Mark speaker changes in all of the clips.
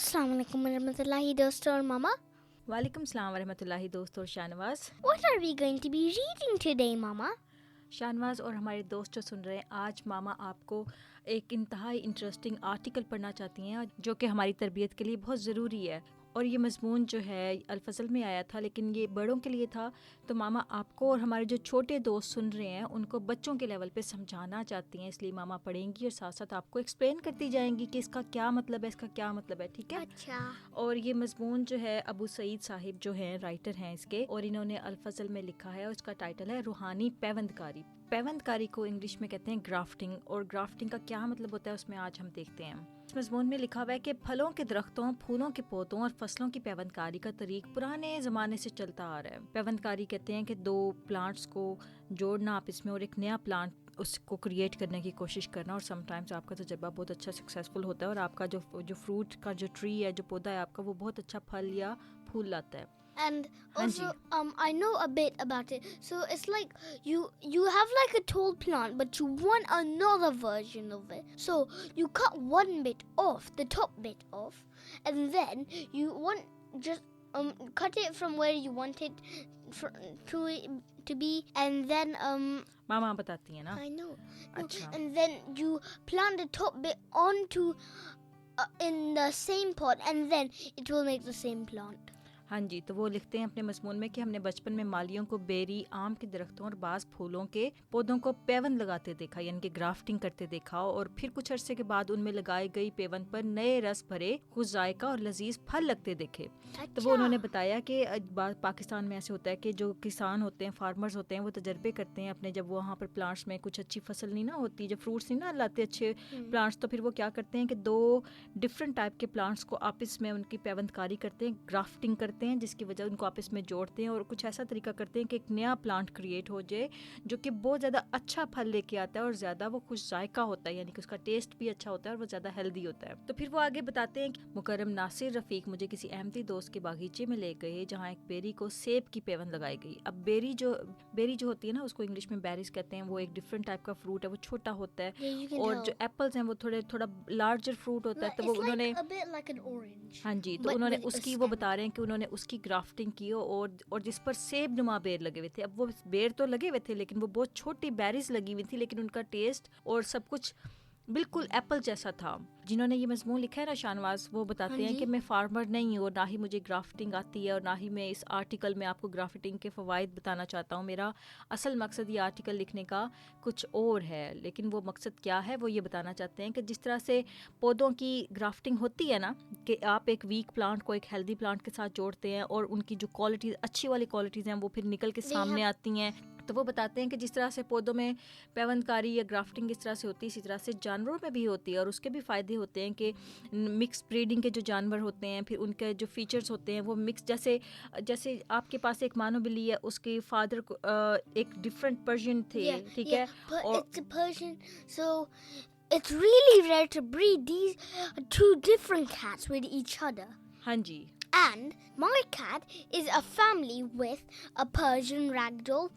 Speaker 1: Assalamu alaikum warahmatullahi dosto or mama.
Speaker 2: वालेकुम सलाम वरहमतुल्लाहि दोस्त और Shahnawaz.
Speaker 1: What are we going to be reading today, mama?
Speaker 2: Shahnawaz और हमारे दोस्त जो सुन रहे हैं, आज मामा आपको एक इंतहाई इंटरेस्टिंग आर्टिकल पढ़ना चाहती हैं जो कि हमारी तरबियत के लिए बहुत ज़रूरी है। और ये मज़मून जो है अल-फज़ल में आया था, लेकिन ये बड़ों के लिए था। तो मामा आपको और हमारे जो छोटे दोस्त सुन रहे हैं उनको बच्चों के लेवल पे समझाना चाहती हैं, इसलिए मामा पढ़ेंगी और साथ साथ आपको एक्सप्लेन करती जाएंगी कि इसका क्या मतलब है, इसका क्या मतलब है, ठीक है?
Speaker 1: अच्छा।
Speaker 2: और ये मज़मून जो है अबू सईद साहिब जो हैं राइटर हैं इसके, और इन्होंने अल-फज़ल में लिखा है और इसका टाइटल है रूहानी पैवंदकारी। पैवंदकारी को इंग्लिश में कहते हैं ग्राफ्टिंग, और ग्राफ्टिंग का क्या मतलब होता है उसमें आज हम देखते हैं। इस मज़मून में लिखा हुआ है कि फलों के दरख्तों, फूलों के पौधों और फसलों की पैवंदकारी का तरीक पुराने ज़माने से चलता आ रहा है। पैवंदकारी कहते हैं कि दो प्लांट्स को जोड़ना आपस में और एक नया प्लांट उसको क्रिएट करने की कोशिश करना, और समटाइम्स आपका तजर्बा बहुत अच्छा सक्सेसफुल होता है और आपका जो फ्रूट का जो ट्री है, जो पौधा है आपका, वो बहुत अच्छा फल या फूल लाता है।
Speaker 1: And also, I know a bit about it. So it's like you have like a tall plant, but you want another version of it. So you cut one bit off, the top bit off, and then you want just cut it from where you want it to be, and then
Speaker 2: मामा बताती है ना।
Speaker 1: I know.
Speaker 2: अच्छा।
Speaker 1: And then you plant the top bit onto in the same pot, and then it will make the same plant.
Speaker 2: हाँ जी, तो वो लिखते हैं अपने मज़मून में कि हमने बचपन में मालियों को बेरी, आम के दरख्तों और बाज़ फूलों के पौधों को पेवंद लगाते देखा, यानी कि ग्राफ्टिंग करते देखा, और फिर कुछ अरसे के बाद उनमें लगाई गई पेवंद पर नए रस भरे खुश जायका और लजीज फल लगते देखे। तो वो उन्होंने बताया कि पाकिस्तान में ऐसे होता है कि जो किसान होते हैं, फार्मर्स होते हैं, वो तजर्बे करते हैं अपने, जब वो वहाँ पर प्लांट्स में कुछ अच्छी फसल नहीं ना होती, जब फ्रूट्स नहीं ना लाते अच्छे प्लांट्स, तो फिर वो क्या करते हैं कि दो डिफरेंट टाइप के प्लांट्स को आपस में उनकी पेवंदकारी करते हैं, ग्राफ्टिंग करते हैं, जिसकी वजह उनको आपस में जोड़ते हैं और कुछ ऐसा तरीका करते हैं कि एक नया प्लांट क्रिएट हो जाए जो कि बहुत ज़्यादा अच्छा फल लेके आता है और ज़्यादा वो खुश जायका होता है, यानी कि उसका टेस्ट भी अच्छा होता है और वो ज़्यादा हेल्दी होता है। तो फिर वो आगे बताते हैं कि मुकर्रम नासिर रफ़ीक मुझे किसी अहमदी दोस्त के बागीचे में ले गए जहाँ एक बेरी को सेब की पेवंद लगाई गई। अब बेरी जो होती है ना, उसको इंग्लिश में बेरीज कहते हैं, वो एक डिफरेंट टाइप का फ्रूट है, वो छोटा होता है, और जो एप्पल्स हैं वो थोड़ा लार्जर फ्रूट होता है। तो वो उन्होंने हाँ जी, तो उन्होंने उसकी वो बता रहे हैं कि उन्होंने उसकी ग्राफ्टिंग की और जिस पर सेब नुमा बेर लगे हुए थे। अब वो बेर तो लगे हुए थे लेकिन वो बहुत छोटी बेरीज लगी हुई थी, लेकिन उनका टेस्ट और सब कुछ बिल्कुल एप्पल जैसा था। जिन्होंने ये मज़मून लिखा है ना शाहनवाज, वो बताते हैं कि मैं फार्मर नहीं हूँ और ना ही मुझे ग्राफ्टिंग आती है और ना ही मैं इस आर्टिकल में आपको ग्राफ्टिंग के फ़वाइद बताना चाहता हूँ। मेरा असल मकसद ये आर्टिकल लिखने का कुछ और है, लेकिन वो मकसद क्या है वो ये बताना चाहते हैं कि जिस तरह से पौधों की ग्राफ्टिंग होती है ना, कि आप एक वीक प्लांट को एक हेल्दी प्लांट के साथ जोड़ते हैं और उनकी जो क्वालिटीज़, अच्छी वाली क्वालिटीज़ हैं, वो फिर निकल के सामने आती हैं। तो वो बताते हैं कि जिस तरह से पौधों में पैवंदकारी या ग्राफ्टिंग इस तरह से होती है, इसी तरह से जानवरों में भी होती है, और उसके भी फ़ायदे होते हैं कि मिक्स ब्रीडिंग के जो जानवर होते हैं, फिर उनके जो फीचर्स होते हैं वो मिक्स, जैसे आपके पास एक मानो बिल्ली है, उसके फादर को एक डिफरेंट पर्शियन थे, ठीक है, और
Speaker 1: it's really rare to breed these two different cats with each other.
Speaker 2: हाँ जी,
Speaker 1: And my cat is a family with a Persian ragdoll,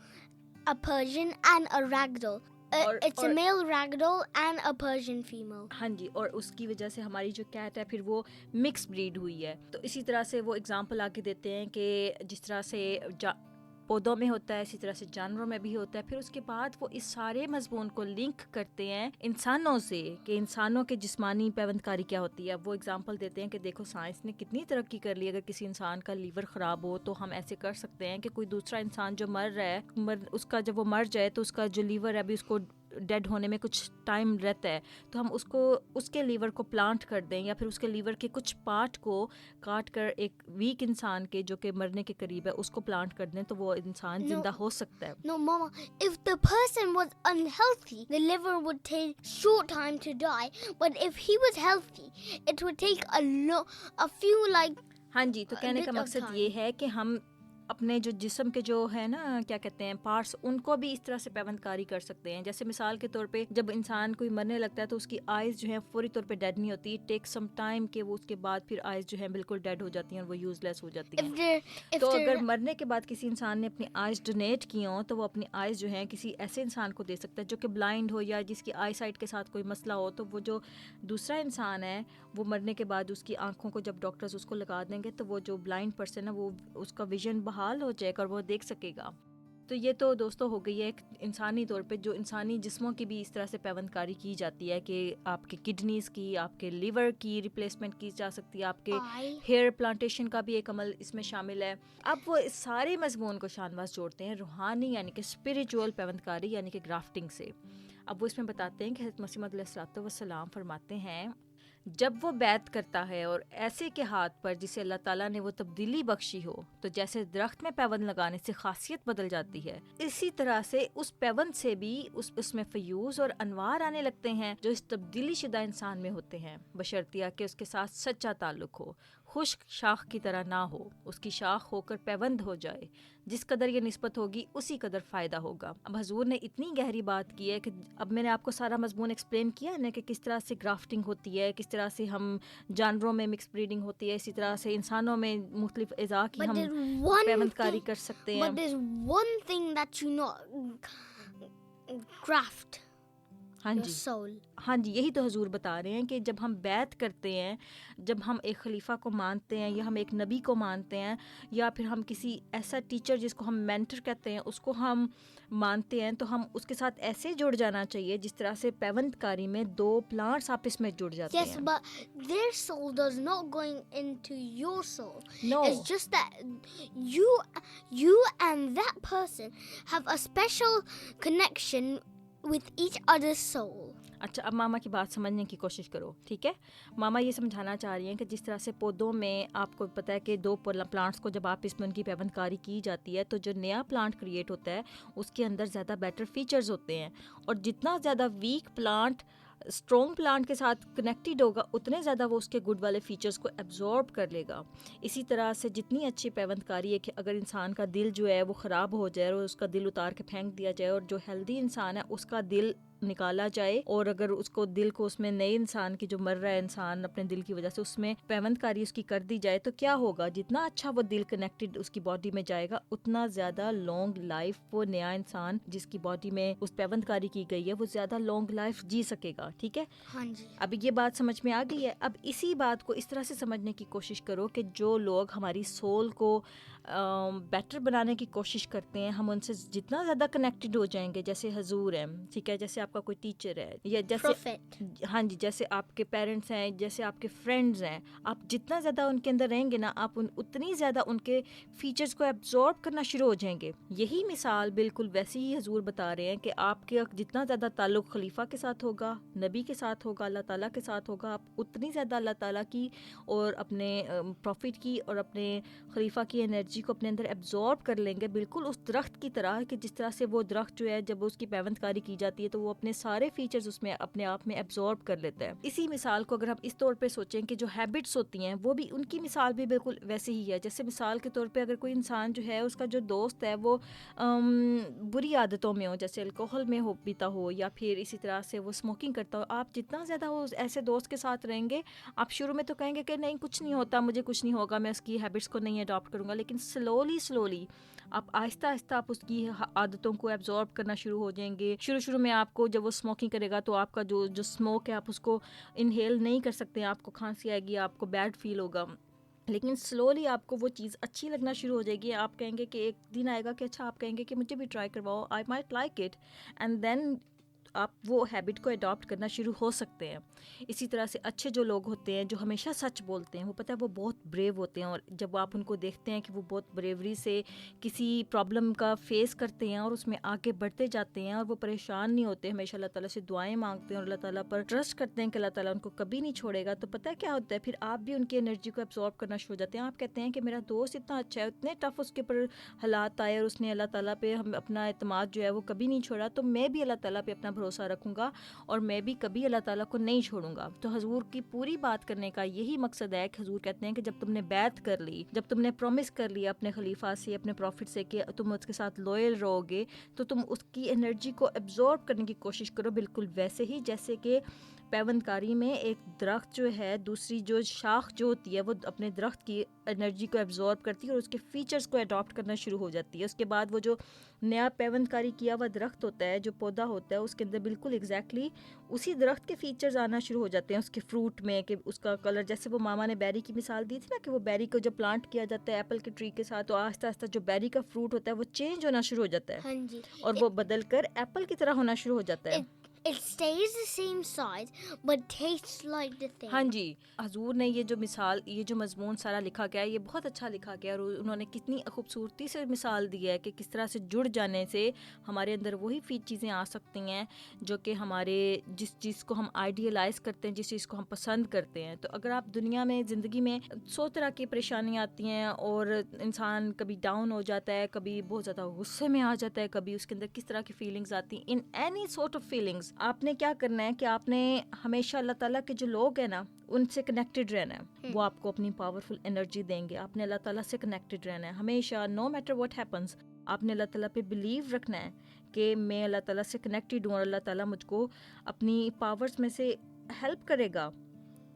Speaker 1: a Persian and a ragdoll. It's a male ragdoll and a Persian female.
Speaker 2: हाँ जी, और उसकी वजह से हमारी जो cat है फिर वो मिक्स ब्रीड हुई है। तो इसी तरह से वो एग्जांपल आके देते हैं कि जिस तरह से पौधों में होता है, इसी तरह से जानवरों में भी होता है। फिर उसके बाद वो इस सारे मजमून को लिंक करते हैं इंसानों से, कि इंसानों के जिस्मानी पैवंदकारी क्या होती है। वो एग्जांपल देते हैं कि देखो साइंस ने कितनी तरक्की कर ली, अगर किसी इंसान का लीवर ख़राब हो तो हम ऐसे कर सकते हैं कि कोई दूसरा इंसान जो मर रहा है, उसका जब वो मर जाए तो उसका जो लीवर है अभी उसको डेड होने में कुछ टाइम रहता है, तो हम उसके लीवर को प्लांट कर दें या फिर उसके लीवर के कुछ पार्ट को काट कर एक वीक इंसान के जो कि मरने के करीब है उसको प्लांट कर दें, तो वो इंसान जिंदा हो सकता है।
Speaker 1: No, Mama. If the person was unhealthy, the liver would take short time to die. But if he was healthy, it would take a few like.
Speaker 2: हाँ जी, तो कहने का मकसद ये है कि हम اپنے جو جسم کے جو ہے نا کیا کہتے ہیں پارٹس ان کو بھی اس طرح سے پیوند کاری کر سکتے ہیں. جیسے مثال کے طور پہ جب انسان کوئی مرنے لگتا ہے تو اس کی آئز جو ہیں فوری طور پہ ڈیڈ نہیں ہوتی, ٹیک سم ٹائم کہ وہ اس کے بعد پھر آئز جو ہیں بالکل ڈیڈ ہو جاتی ہیں اور وہ یوز لیس ہو جاتی ہیں. تو اگر مرنے کے بعد کسی انسان نے اپنی آئز ڈونیٹ کی ہوں تو وہ اپنی آئز جو ہیں کسی ایسے انسان کو دے سکتا ہے جو کہ بلائنڈ ہو یا جس کی آئی سائٹ کے ساتھ کوئی مسئلہ ہو. تو وہ جو دوسرا انسان ہے وہ مرنے کے بعد اس کی آنکھوں کو جب ڈاکٹرز اس کو لگا دیں گے تو وہ جو بلائنڈ پرسن ہے وہ اس کا ویژن بحال ہو جائے گا اور وہ دیکھ سکے گا. تو یہ تو دوستوں ہو گئی ہے ایک انسانی طور پہ جو انسانی جسموں کی بھی اس طرح سے پیوند کاری کی جاتی ہے کہ آپ کے کڈنیز کی, آپ کے لیور کی ریپلیسمنٹ کی جا سکتی ہے, آپ کے ہیئر پلانٹیشن کا بھی ایک عمل اس میں شامل ہے. اب وہ اس سارے مضمون کو شانواز جوڑتے ہیں روحانی یعنی کہ اسپریچول پیوند کاری یعنی کہ گرافٹنگ سے. اب وہ اس میں بتاتے ہیں کہ حضرت مسیح موعود علیہ السلام فرماتے ہیں جب وہ بیعت کرتا ہے اور ایسے کے ہاتھ پر جسے اللہ تعالیٰ نے وہ تبدیلی بخشی ہو تو جیسے درخت میں پیوند لگانے سے خاصیت بدل جاتی ہے اسی طرح سے اس پیوند سے بھی اس میں فیوز اور انوار آنے لگتے ہیں جو اس تبدیلی شدہ انسان میں ہوتے ہیں, بشرطیہ کہ اس کے ساتھ سچا تعلق ہو, خشک شاخ کی طرح نہ ہو, اس کی شاخ ہو کر پیوند ہو جائے. جس قدر یہ نسبت ہوگی اسی قدر فائدہ ہوگا. اب حضور نے اتنی گہری بات کی ہے کہ اب میں نے آپ کو سارا مضمون ایکسپلین کیا ہے نا کہ کس طرح سے گرافٹنگ ہوتی ہے, کس طرح سے ہم جانوروں میں مکس بریڈنگ ہوتی ہے, اسی طرح سے انسانوں میں مختلف اعضاء کی ہم پیوند کاری کر سکتے ہیں.
Speaker 1: But there's one thing that you know, graft your soul.
Speaker 2: ہاں جی, یہی تو حضور بتا رہے ہیں کہ جب ہم بیعت کرتے ہیں, جب ہم ایک خلیفہ کو مانتے ہیں یا ہم ایک نبی کو مانتے ہیں یا پھر ہم کسی ایسا ٹیچر جس کو ہم مینٹر کہتے ہیں اس کو ہم مانتے ہیں تو ہم اس کے ساتھ ایسے جڑ جانا چاہیے جس طرح سے پیوند کاری میں دو پلانٹس آپس میں جڑ جاتے ہیں.
Speaker 1: Yes, but their soul does not going into your soul.
Speaker 2: No.
Speaker 1: It's just that you and that person have a special connection with each other's soul.
Speaker 2: اچھا, اب ماما کی بات سمجھنے کی کوشش کرو, ٹھیک ہے. ماما یہ سمجھانا چاہ رہی ہیں کہ جس طرح سے پودوں میں آپ کو پتہ ہے کہ دو پلانٹس کو جب آپ اس میں ان کی پیوند کاری کی جاتی ہے تو جو نیا پلانٹ کریٹ ہوتا ہے اس کے اندر زیادہ بیٹر فیچرز ہوتے ہیں, اور جتنا زیادہ ویک پلانٹ اسٹرانگ پلانٹ کے ساتھ کنیکٹڈ ہوگا اتنے زیادہ وہ اس کے گڈ والے فیچرز کو ایبزارب کر لے گا. اسی طرح سے جتنی اچھی پیوند کاری ہے کہ اگر انسان کا دل جو ہے وہ خراب ہو جائے اور اس کا دل اتار کے پھینک دیا جائے, اور جو ہیلدی انسان ہے اس کا دل نکالا جائے, اور اگر اس کو دل کو اس میں نئے انسان کی جو مر رہا ہے انسان اپنے دل کی وجہ سے اس میں پیوند کاری اس کی کر دی جائے تو کیا ہوگا, جتنا اچھا وہ دل کنیکٹڈ اس کی باڈی میں جائے گا اتنا زیادہ لانگ لائف وہ نیا انسان جس کی باڈی میں اس پیوند کاری کی گئی ہے وہ زیادہ لانگ لائف جی سکے گا. ٹھیک ہے,
Speaker 1: ہاں جی.
Speaker 2: اب یہ بات سمجھ میں آ گئی ہے. اب اسی بات کو اس طرح سے سمجھنے کی کوشش کرو کہ جو لوگ ہماری سول کو بیٹر بنانے کی کوشش کرتے ہیں ہم ان سے جتنا زیادہ کنیکٹڈ ہو جائیں گے, جیسے حضور ہیں, ٹھیک ہے, جیسے آپ کا کوئی ٹیچر ہے, یا جیسے ہاں جی جیسے آپ کے پیرنٹس ہیں, جیسے آپ کے فرینڈز ہیں, آپ جتنا زیادہ ان کے اندر رہیں گے نا آپ اتنی زیادہ ان کے فیچرز کو ایبزارب کرنا شروع ہو جائیں گے. یہی مثال بالکل ویسے ہی حضور بتا رہے ہیں کہ آپ کے جتنا زیادہ تعلق خلیفہ کے ساتھ ہوگا, نبی کے ساتھ ہوگا, اللہ تعالیٰ کے ساتھ ہوگا, آپ اتنی زیادہ اللہ تعالیٰ کی اور اپنے پروفٹ کی اور اپنے خلیفہ کی انرجی کو اپنے اندر ایبزارب کر لیں گے, بالکل اس درخت کی طرح کہ جس طرح سے وہ درخت جو ہے جب اس کی پیوند کاری کی جاتی ہے تو وہ اپنے سارے فیچرز اس میں اپنے آپ میں ایبزارب کر لیتا ہے. اسی مثال کو اگر ہم اس طور پہ سوچیں کہ جو ہیبٹس ہوتی ہیں وہ بھی ان کی مثال بھی بالکل ویسے ہی ہے. جیسے مثال کے طور پہ اگر کوئی انسان جو ہے اس کا جو دوست ہے وہ بری عادتوں میں ہو, جیسے الکوہل میں ہو پیتا ہو, یا پھر اسی طرح سے وہ اسموکنگ کرتا ہو, آپ جتنا زیادہ وہ ایسے دوست کے ساتھ رہیں گے آپ شروع میں تو کہیں گے کہ نہیں کچھ نہیں ہوتا, مجھے کچھ نہیں ہوگا, میں اس کی ہیبٹس کو نہیں اڈاپٹ کروں گا, لیکن سلولی آپ آہستہ آہستہ آپ اس کی عادتوں کو ایبزارب کرنا شروع ہو جائیں گے. شروع میں آپ کو جب وہ اسموکنگ کرے گا تو آپ کا جو اسموک ہے آپ اس کو انہیل نہیں کر سکتے, آپ کو کھانسی آئے گی, آپ کو بیڈ فیل ہوگا, لیکن سلولی آپ کو وہ چیز اچھی لگنا شروع ہو جائے گی. آپ کہیں گے کہ ایک دن آئے گا کہ اچھا, آپ کہیں گے کہ مجھے بھی ٹرائی کرواؤ, I might like it, and then آپ وہ ہیبٹ کو اڈاپٹ کرنا شروع ہو سکتے ہیں. اسی طرح سے اچھے جو لوگ ہوتے ہیں جو ہمیشہ سچ بولتے ہیں, وہ پتہ ہے وہ بہت بریو ہوتے ہیں, اور جب آپ ان کو دیکھتے ہیں کہ وہ بہت بریوری سے کسی پرابلم کا فیس کرتے ہیں اور اس میں آگے بڑھتے جاتے ہیں اور وہ پریشان نہیں ہوتے, ہمیشہ اللہ تعالیٰ سے دعائیں مانگتے ہیں اور اللہ تعالیٰ پر ٹرسٹ کرتے ہیں کہ اللہ تعالیٰ ان کو کبھی نہیں چھوڑے گا, تو پتہ ہے کیا ہوتا ہے پھر آپ بھی ان کی انرجی کو ایبزارب کرنا شروع ہو جاتے ہیں. آپ کہتے ہیں کہ میرا دوست اتنا اچھا ہے, اتنے ٹف اس کے اوپر حالات آئے اور اس نے اللہ تعالیٰ پہ ہم اپنا اعتماد جو ہے وہ کبھی نہیں چھوڑا, تو میں بھی اللہ تعالیٰ پہ اپنا भरोसा रखूँगा और मैं भी कभी अल्लाह ताला को नहीं छोड़ूंगा। तो हजूर की पूरी बात करने का यही मकसद है कि हजूर कहते हैं कि जब तुमने बैत कर ली, जब तुमने प्रॉमिस कर लिया अपने खलीफा से, अपने प्रॉफिट से कि तुम उसके साथ लॉयल रहोगे, तो तुम उसकी एनर्जी को एब्जॉर्ब करने की कोशिश करो, बिल्कुल वैसे ही जैसे कि पैवंदकारी में एक दरख्त जो है दूसरी जो शाख जो होती है वो अपने दरख्त की एनर्जी को एब्जॉर्ब करती है और उसके फीचर्स को अडॉप्ट करना शुरू हो जाती है। उसके बाद वो जो नया पैवंदकारी किया हुआ दरख्त होता है, जो पौधा होता है, उसके अंदर बिल्कुल एग्जैक्टली उसी दरख्त के फीचर्स आना शुरू हो जाते हैं उसके फ्रूट में, कि उसका कलर, जैसे वो मामा ने बेरी की मिसाल दी थी ना, कि वो बेरी को जब प्लांट किया जाता है एप्पल के ट्री के साथ, तो आहिस्ता आहिस्ता जो बेरी का फ्रूट होता है वो चेंज होना शुरू हो जाता है।
Speaker 1: हाँ जी,
Speaker 2: और वो बदल कर एप्पल की तरह होना शुरू हो जाता है।
Speaker 1: It stays the same size but tastes like the thing.
Speaker 2: हाँ जी, हजूर ने ये जो मिसाल, ये जो मजमून सारा लिखा गया है, ये बहुत अच्छा लिखा गया है और उन्होंने कितनी खूबसूरती से मिसाल दी है कि किस तरह से जुड़ जाने से हमारे अंदर वही चीज़ें आ सकती हैं जो कि हमारे जिस चीज़ को हम आइडियलाइज़ करते हैं, जिस चीज़ को हम पसंद करते हैं। तो अगर आप दुनिया में ज़िंदगी में 100 तरह की परेशानियाँ आती हैं और इंसान कभी डाउन हो जाता है, कभी बहुत ज़्यादा गुस्से में आ जाता है, कभी उसके अंदर किस तरह की फीलिंग्स आती हैं, in any sort of feelings, आपने क्या करना है कि आपने हमेशा अल्लाह ताला के जो लोग हैं ना उनसे कनेक्टेड रहना है। वो आपको अपनी पावरफुल एनर्जी देंगे। आपने अल्लाह ताला से कनेक्टेड रहना है हमेशा, नो मैटर व्हाट हैपन्स। आपने अल्लाह ताला पे बिलीव रखना है कि मैं अल्लाह ताला से कनेक्टेड हूँ और अल्लाह ताला मुझको अपनी पावर्स में से हेल्प करेगा।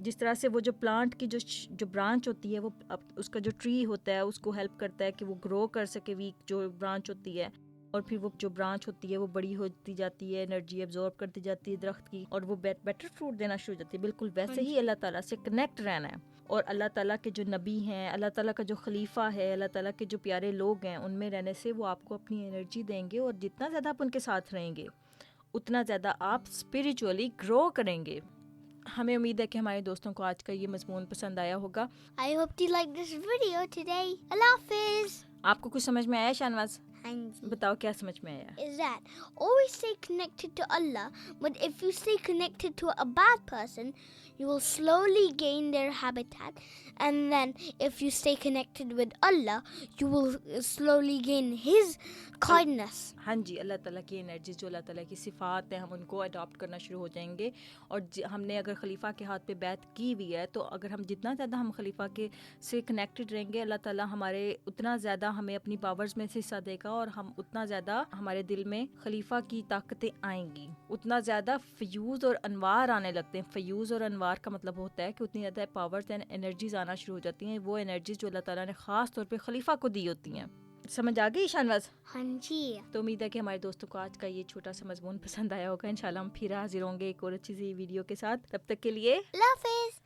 Speaker 2: जिस तरह से वो जो प्लांट की जो ब्रांच होती है, वो उसका जो ट्री होता है उसको हेल्प करता है कि वो ग्रो कर सके, वीक जो ब्रांच होती है, और फिर वो जो ब्रांच होती है वो बड़ी होती जाती है, एनर्जी एब्जॉर्ब करती जाती है दरख्त की, और वो बेटर फ्रूट देना शुरू हो जाती है। बिल्कुल वैसे ही अल्लाह ताला से कनेक्ट रहना है। और अल्लाह ताला के जो नबी हैं, अल्लाह ताला का जो खलीफा है, अल्लाह ताला के जो प्यारे लोग हैं, उनमें रहने से वो आपको अपनी एनर्जी देंगे और जितना ज़्यादा आप उनके साथ रहेंगे उतना ज़्यादा आप स्पिरिचुअली ग्रो करेंगे। हमें उम्मीद है कि हमारे दोस्तों को आज का ये मजमून पसंद आया होगा।
Speaker 1: I hope you like this video today. Allah Hafiz.
Speaker 2: आपको कुछ समझ में आया शाहनवाज?
Speaker 1: हाँ जी.
Speaker 2: बताओ क्या समझ में आया?
Speaker 1: Is that always stay connected to Allah, but if you stay connected to a bad person, you will slowly gain their habitat, and then if you stay connected with Allah, you will slowly gain His kindness.
Speaker 2: हाँ जी, अल्लाह ताला की energy, जो अल्लाह ताला की सिफ़ात है, हम उनको adopt करना शुरू हो जाएंगे। और हमने अगर खलीफा के हाथ पे बैत की हुई है, तो अगर हम जितना ज़्यादा हम खलीफा के से कनेक्टेड रहेंगे, अल्लाह ताला हमारे उतना ज़्यादा हमें अपनी पावर्स में से हिस्सा देगा और हम उतना ज़्यादा हमारे दिल में खलीफा की ताकतें आएंगी, उतना ज़्यादा फ्यूज़ और अनवार आने लगते हैं। फ्यूज़ और अनवार का मतलब होता है कि उतनी ज़्यादा पावर्स एंड एनर्जीज आना शुरू हो जाती हैं, वो एनर्जीज जो अल्लाह ताला ने ख़ास तौर पे खलीफा को दी होती हैं। समझ आ गई शाहनवाज?
Speaker 1: हाँ जी.
Speaker 2: तो उम्मीद है कि हमारे दोस्तों को आज का ये छोटा सा मजमून पसंद आया होगा। इंशाल्लाह हम फिर हाजिर होंगे एक और अच्छी सी वीडियो के साथ। तब तक के लिए
Speaker 1: Allah Hafiz.